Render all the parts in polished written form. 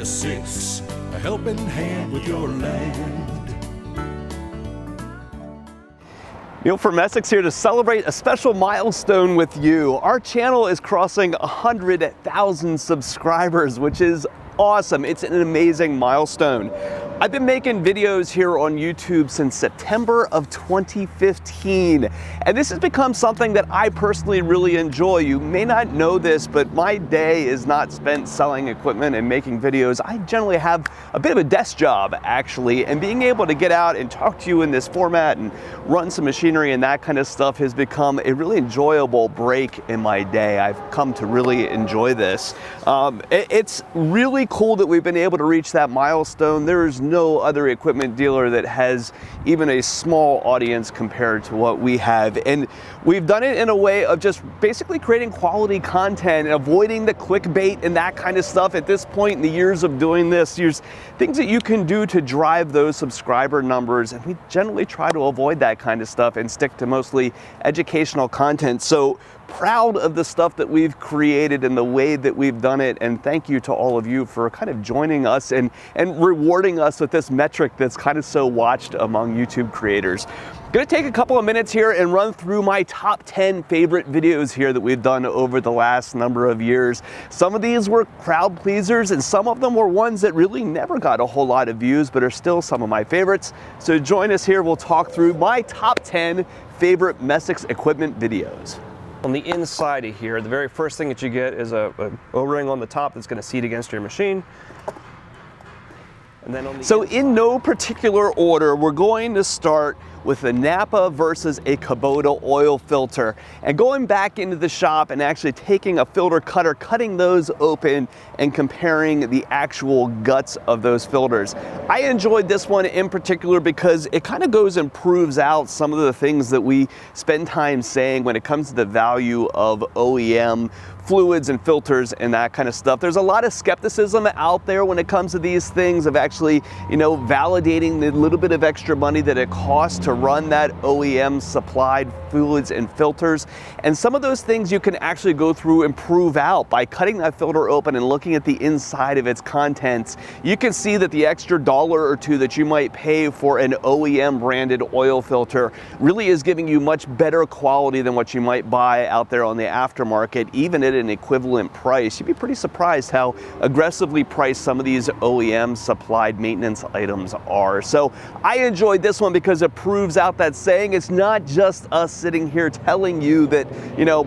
Messick's, a helping hand with your land. Neil from Messick's here to celebrate a special milestone with you. Our channel is crossing 100,000 subscribers, which is awesome. It's an amazing milestone. I've been making videos here on YouTube since September of 2015, and this has become something that I personally really enjoy. You may not know this, but my day is not spent selling equipment and making videos. I generally have a bit of a desk job, actually, and being able to get out and talk to you in this format and run some machinery and that kind of stuff has become a really enjoyable break in my day. I've come to really enjoy this. It's really cool that we've been able to reach that milestone. There's no other equipment dealer that has even a small audience compared to what we have, and we've done it in a way of just basically creating quality content and avoiding the clickbait and that kind of stuff. At this point in the years of doing this, there's things that you can do to drive those subscriber numbers, and we generally try to avoid that kind of stuff and stick to mostly educational content. So proud of the stuff that we've created and the way that we've done it, and thank you to all of you for kind of joining us and rewarding us with this metric that's kind of so watched among YouTube creators. Gonna take a couple of minutes here and run through my top 10 favorite videos here that we've done over the last number of years. Some of these were crowd pleasers and some of them were ones that really never got a whole lot of views but are still some of my favorites. So join us here, we'll talk through my top 10 favorite Messick's equipment videos. On the inside of here, the very first thing that you get is a O-ring on the top that's going to seat against your machine. And then so in no particular order, we're going to start with the Napa versus a Kubota oil filter, and going back into the shop and actually taking a filter cutter, cutting those open and comparing the actual guts of those filters. I enjoyed this one in particular because it kind of goes and proves out some of the things that we spend time saying when it comes to the value of OEM fluids and filters and that kind of stuff. There's a lot of skepticism out there when it comes to these things of actually, validating the little bit of extra money that it costs to run that OEM supplied fluids and filters. And some of those things you can actually go through and prove out by cutting that filter open and looking at the inside of its contents. You can see that the extra $1 or $2 that you might pay for an OEM branded oil filter really is giving you much better quality than what you might buy out there on the aftermarket, even at an equivalent price. You'd be pretty surprised how aggressively priced some of these OEM supplied maintenance items are. So I enjoyed this one because it proves out that saying. It's not just us sitting here telling you that,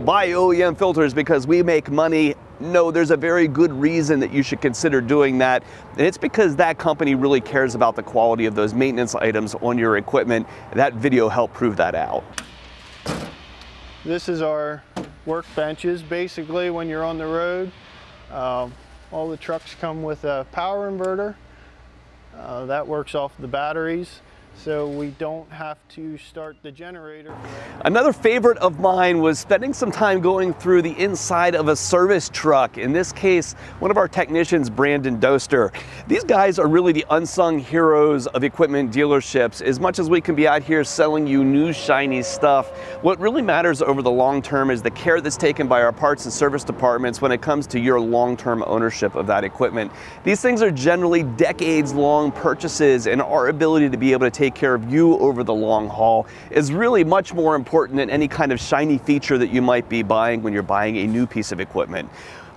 buy OEM filters because we make money. No, there's a very good reason that you should consider doing that, and it's because that company really cares about the quality of those maintenance items on your equipment. That video helped prove that out. This is our workbenches. Basically, when you're on the road, all the trucks come with a power inverter that works off the batteries, so we don't have to start the generator. Another favorite of mine was spending some time going through the inside of a service truck. In this case, one of our technicians, Brandon Doster. These guys are really the unsung heroes of equipment dealerships. As much as we can be out here selling you new shiny stuff, what really matters over the long term is the care that's taken by our parts and service departments when it comes to your long-term ownership of that equipment. These things are generally decades-long purchases, and our ability to be able to take care of you over the long haul is really much more important than any kind of shiny feature that you might be buying when you're buying a new piece of equipment.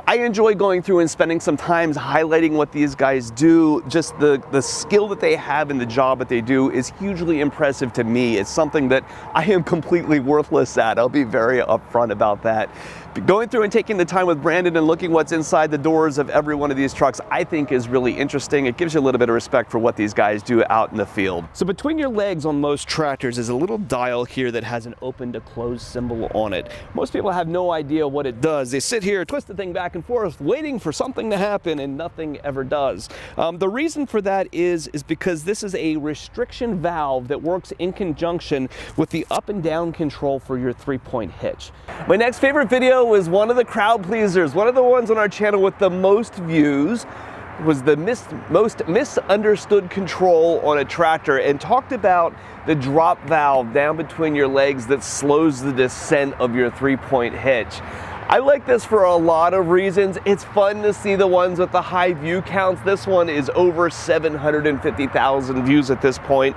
I enjoy going through and spending some time highlighting what these guys do. Just the skill that they have in the job that they do is hugely impressive to me. It's something that I am completely worthless at. I'll be very upfront about that. But going through and taking the time with Brandon and looking what's inside the doors of every one of these trucks, I think is really interesting. It gives you a little bit of respect for what these guys do out in the field. So between your legs on most tractors is a little dial here that has an open to close symbol on it. Most people have no idea what it does. They sit here, twist the thing back and forth, waiting for something to happen, and nothing ever does. The reason for that is because this is a restriction valve that works in conjunction with the up and down control for your 3-point hitch. My next favorite video was one of the crowd pleasers, one of the ones on our channel with the most views. Was the most misunderstood control on a tractor, and talked about the drop valve down between your legs that slows the descent of your 3-point hitch. I like this for a lot of reasons. It's fun to see the ones with the high view counts. This one is over 750,000 views at this point.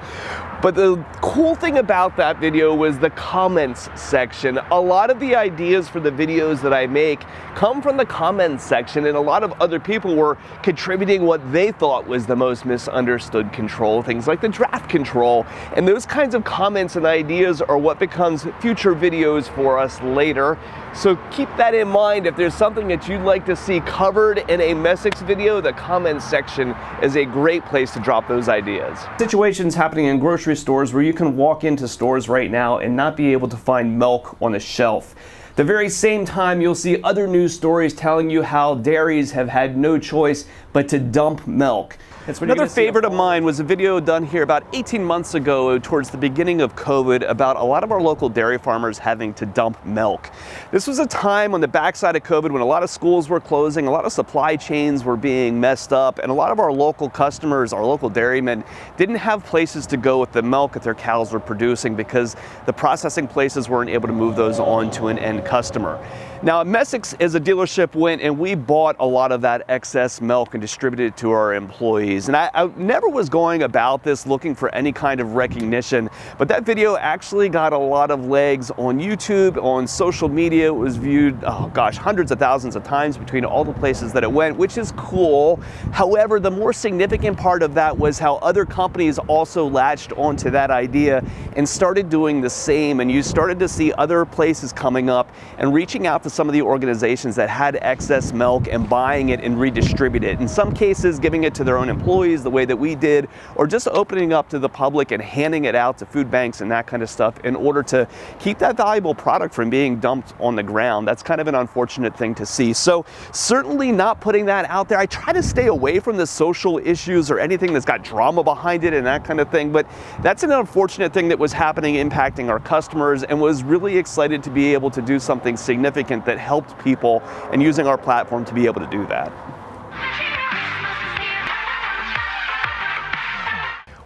But the cool thing about that video was the comments section. A lot of the ideas for the videos that I make come from the comments section, and a lot of other people were contributing what they thought was the most misunderstood control, things like the draft control. And those kinds of comments and ideas are what becomes future videos for us later. So keep that in mind. If there's something that you'd like to see covered in a Messick's video, the comments section is a great place to drop those ideas. Situations happening in grocery stores where you can walk into stores right now and not be able to find milk on the shelf. The very same time, you'll see other news stories telling you how dairies have had no choice but to dump milk. Another favorite of mine was a video done here about 18 months ago towards the beginning of COVID about a lot of our local dairy farmers having to dump milk. This was a time on the backside of COVID when a lot of schools were closing, a lot of supply chains were being messed up, and a lot of our local customers, our local dairymen, didn't have places to go with the milk that their cows were producing because the processing places weren't able to move those on to an end customer. Now, Messick's as a dealership went and we bought a lot of that excess milk and distributed it to our employees. And I never was going about this looking for any kind of recognition, but that video actually got a lot of legs on YouTube, on social media. It was viewed, oh gosh, hundreds of thousands of times between all the places that it went, which is cool. However, the more significant part of that was how other companies also latched onto that idea and started doing the same. And you started to see other places coming up and reaching out to some of the organizations that had excess milk and buying it and redistribute it. In some cases, giving it to their own employees the way that we did, or just opening up to the public and handing it out to food banks and that kind of stuff in order to keep that valuable product from being dumped on the ground. That's kind of an unfortunate thing to see. So certainly not putting that out there. I try to stay away from the social issues or anything that's got drama behind it and that kind of thing, but that's an unfortunate thing that was happening, impacting our customers, and was really excited to be able to do something significant that helped people and using our platform to be able to do that.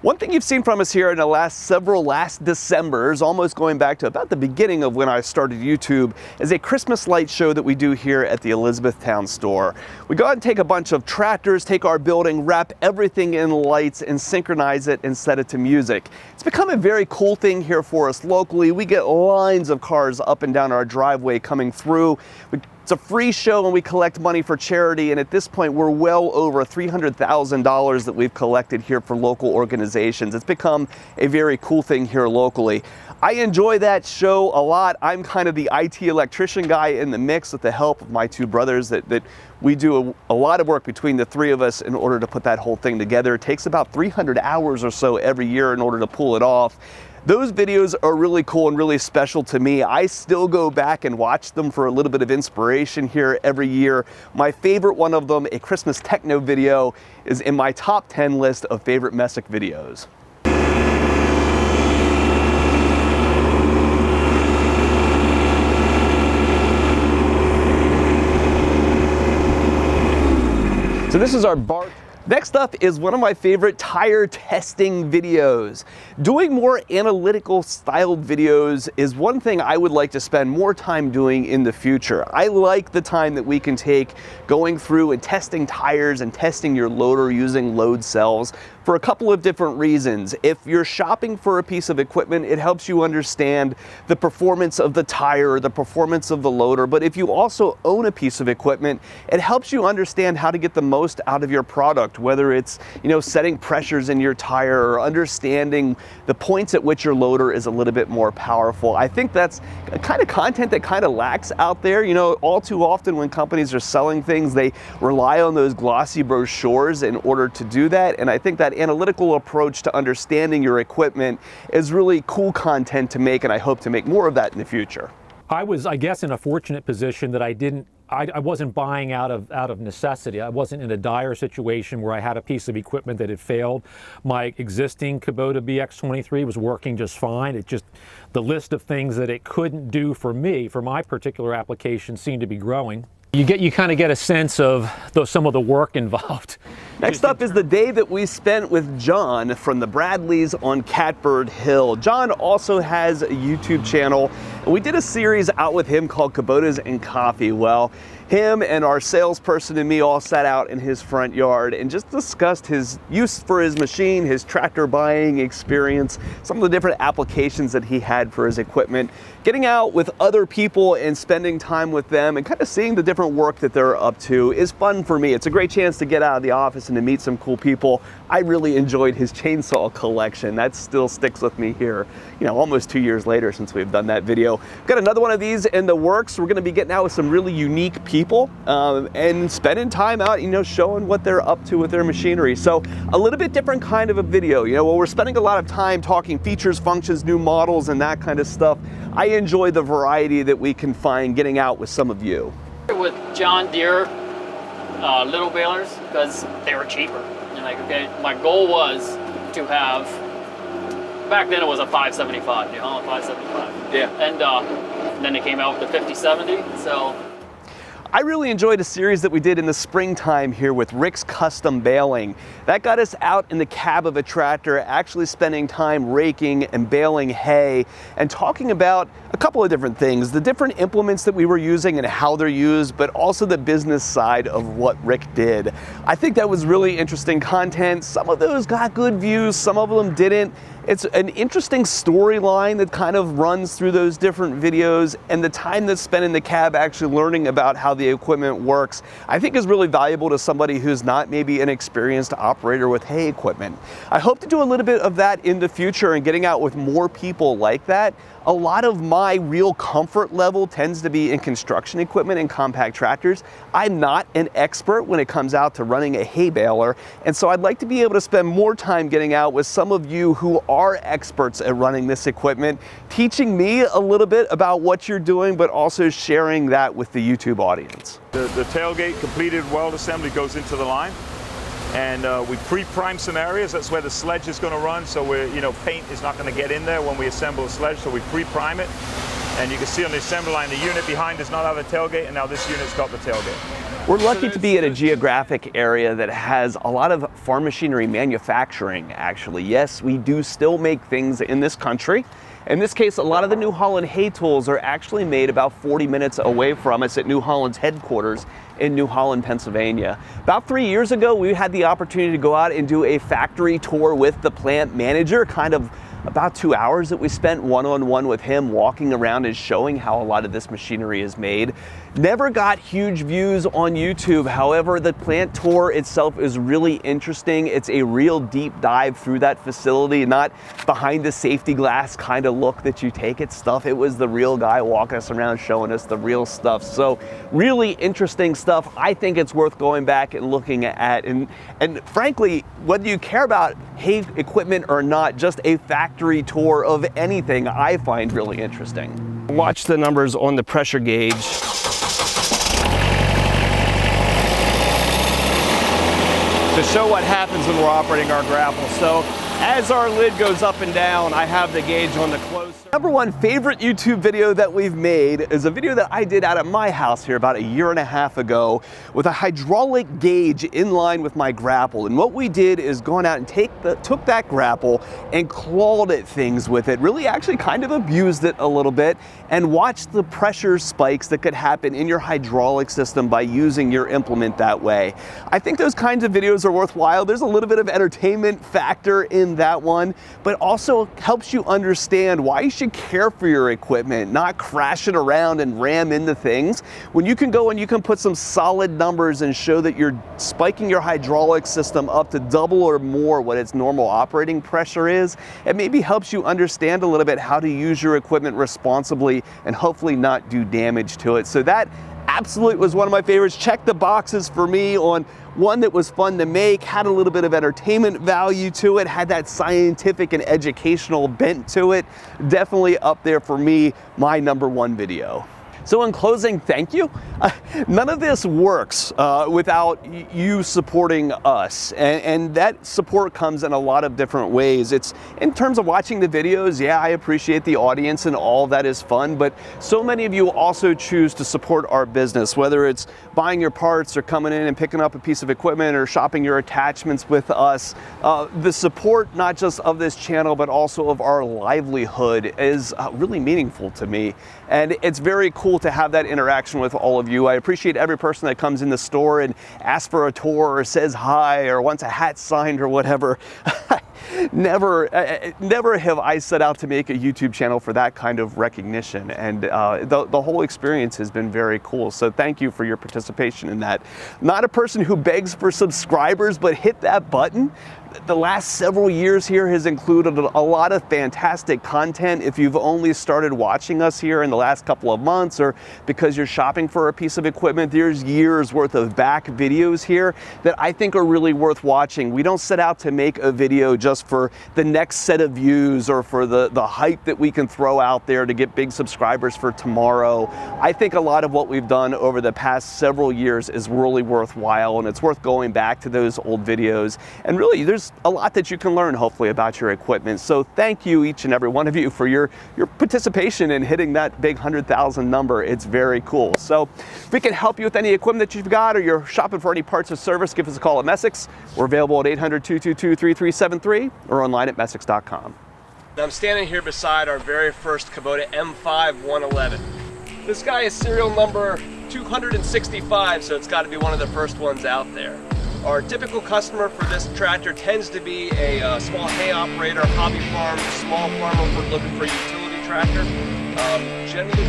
One thing you've seen from us here in the last Decembers, almost going back to about the beginning of when I started YouTube, is a Christmas light show that we do here at the Elizabethtown store. We go out and take a bunch of tractors, take our building, wrap everything in lights, and synchronize it and set it to music. It's become a very cool thing here for us locally. We get lines of cars up and down our driveway coming through. It's a free show and we collect money for charity, and at this point we're well over $300,000 that we've collected here for local organizations. It's become a very cool thing here locally. I enjoy that show a lot. I'm kind of the IT electrician guy in the mix with the help of my two brothers that we do a lot of work between the three of us in order to put that whole thing together. It takes about 300 hours or so every year in order to pull it off. Those videos are really cool and really special to me. I still go back and watch them for a little bit of inspiration here every year. My favorite one of them, a Christmas Techno video, is in my top 10 list of favorite Messick videos. So this is our bar. Next up is one of my favorite tire testing videos. Doing more analytical styled videos is one thing I would like to spend more time doing in the future. I like the time that we can take going through and testing tires and testing your loader using load cells for a couple of different reasons. If you're shopping for a piece of equipment, it helps you understand the performance of the tire or the performance of the loader. But if you also own a piece of equipment, it helps you understand how to get the most out of your product, whether it's, setting pressures in your tire or understanding the points at which your loader is a little bit more powerful. I think that's a kind of content that kind of lacks out there. All too often when companies are selling things, they rely on those glossy brochures in order to do that. And I think that analytical approach to understanding your equipment is really cool content to make, and I hope to make more of that in the future. I was, I guess, in a fortunate position that I wasn't buying out of necessity. I wasn't in a dire situation where I had a piece of equipment that had failed. My existing Kubota BX23 was working just fine. It just, the list of things that it couldn't do for me, for my particular application, seemed to be growing. You kind of get a sense of some of the work involved. Next up is the day that we spent with John from the Bradleys on Catbird Hill. John also has a YouTube channel. We did a series out with him called Kubotas and Coffee. Well, him and our salesperson and me all sat out in his front yard and just discussed his use for his machine, his tractor buying experience, some of the different applications that he had for his equipment, getting out with other people and spending time with them and kind of seeing the different work that they're up to is fun for me. It's a great chance to get out of the office and to meet some cool people. I really enjoyed his chainsaw collection. That still sticks with me here, you know, almost 2 years later since we've done that video. Got another one of these in the works. We're going to be getting out with some really unique people and spending time out, you know, showing what they're up to with their machinery. So a little bit different kind of a video. You know, while we're spending a lot of time talking features, functions, new models, and that kind of stuff, I enjoy the variety that we can find getting out with some of you. With John Deere little balers because they were cheaper. And like, okay, my goal was to have, back then it was a 575, you know, 575. Yeah. And then they came out with the 5070, so. I really enjoyed a series that we did in the springtime here with Rick's Custom Baling. That got us out in the cab of a tractor, actually spending time raking and baling hay and talking about a couple of different things, the different implements that we were using and how they're used, but also the business side of what Rick did. I think that was really interesting content. Some of those got good views, some of them didn't. It's an interesting storyline that kind of runs through those different videos, and the time that's spent in the cab actually learning about how the equipment works, I think is really valuable to somebody who's not maybe an experienced operator with hay equipment. I hope to do a little bit of that in the future and getting out with more people like that. A lot of my real comfort level tends to be in construction equipment and compact tractors. I'm not an expert when it comes out to running a hay baler, and so I'd like to be able to spend more time getting out with some of you who are experts at running this equipment, teaching me a little bit about what you're doing, but also sharing that with the YouTube audience. The tailgate completed weld assembly goes into the line, and we pre-prime some areas. That's where the sledge is going to run, so paint is not going to get in there when we assemble the sledge, so we pre-prime it. And you can see on the assembly line, the unit behind does not have a tailgate, and now this unit's got the tailgate. We're lucky to be at a geographic area that has a lot of farm machinery manufacturing, actually. Yes, we do still make things in this country. In this case, a lot of the New Holland hay tools are actually made about 40 minutes away from us at New Holland's headquarters in New Holland, Pennsylvania. About 3 years ago, we had the opportunity to go out and do a factory tour with the plant manager, kind of about 2 hours that we spent one-on-one with him walking around and showing how a lot of this machinery is made. Never got huge views on YouTube. However, the plant tour itself is really interesting. It's a real deep dive through that facility, not behind the safety glass kind of look that you take at stuff. It was the real guy walking us around showing us the real stuff. So really interesting stuff. I think it's worth going back and looking at. And frankly, whether you care about hay equipment or not, just a factory tour of anything I find really interesting. Watch the numbers on the pressure gauge. To show what happens when we're operating our grapple. So as our lid goes up and down, I have the gauge on the close. Number one favorite YouTube video that we've made is a video that I did out at my house here about 1.5 years ago with a hydraulic gauge in line with my grapple. And what we did is gone out and took that grapple and clawed at things with it, really actually kind of abused it a little bit, and watched the pressure spikes that could happen in your hydraulic system by using your implement that way. I think those kinds of videos are worthwhile. There's a little bit of entertainment factor in that one, but also helps you understand why you should care for your equipment, not crash it around and ram into things. When you can go and you can put some solid numbers and show that you're spiking your hydraulic system up to double or more what its normal operating pressure is, it maybe helps you understand a little bit how to use your equipment responsibly and hopefully not do damage to it. So that absolutely was one of my favorites. Check the boxes for me on one that was fun to make, had a little bit of entertainment value to it, had that scientific and educational bent to it. Definitely up there for me, my #1 video. So in closing, thank you. None of this works without you supporting us, and that support comes in a lot of different ways. It's in terms of watching the videos. Yeah, I appreciate the audience and all that is fun, but so many of you also choose to support our business, whether it's buying your parts or coming in and picking up a piece of equipment or shopping your attachments with us. The support, not just of this channel, but also of our livelihood, is really meaningful to me. And it's very cool to have that interaction with all of you. I appreciate every person that comes in the store and asks for a tour or says hi or wants a hat signed or whatever. Never have I set out to make a YouTube channel for that kind of recognition, and the whole experience has been very cool. So thank you for your participation in that. Not a person who begs for subscribers, but hit that button. The last several years here has included a lot of fantastic content. If you've only started watching us here in the last couple of months, or because you're shopping for a piece of equipment, there's years worth of back videos here that I think are really worth watching. We don't set out to make a video just for the next set of views or for the hype that we can throw out there to get big subscribers for tomorrow. I think a lot of what we've done over the past several years is really worthwhile, and it's worth going back to those old videos. And really, there's a lot that you can learn, hopefully, about your equipment. So thank you, each and every one of you, for your participation in hitting that big 100,000 number. It's very cool. So if we can help you with any equipment that you've got, or you're shopping for any parts or service, give us a call at Messick's. We're available at 800-222-3373 or online at messicks.com. I'm standing here beside our very first Kubota M5 111. This guy is serial number 265, so it's got to be one of the first ones out there. Our typical customer for this tractor tends to be a small hay operator, hobby farm, small farmer looking for a utility tractor. Generally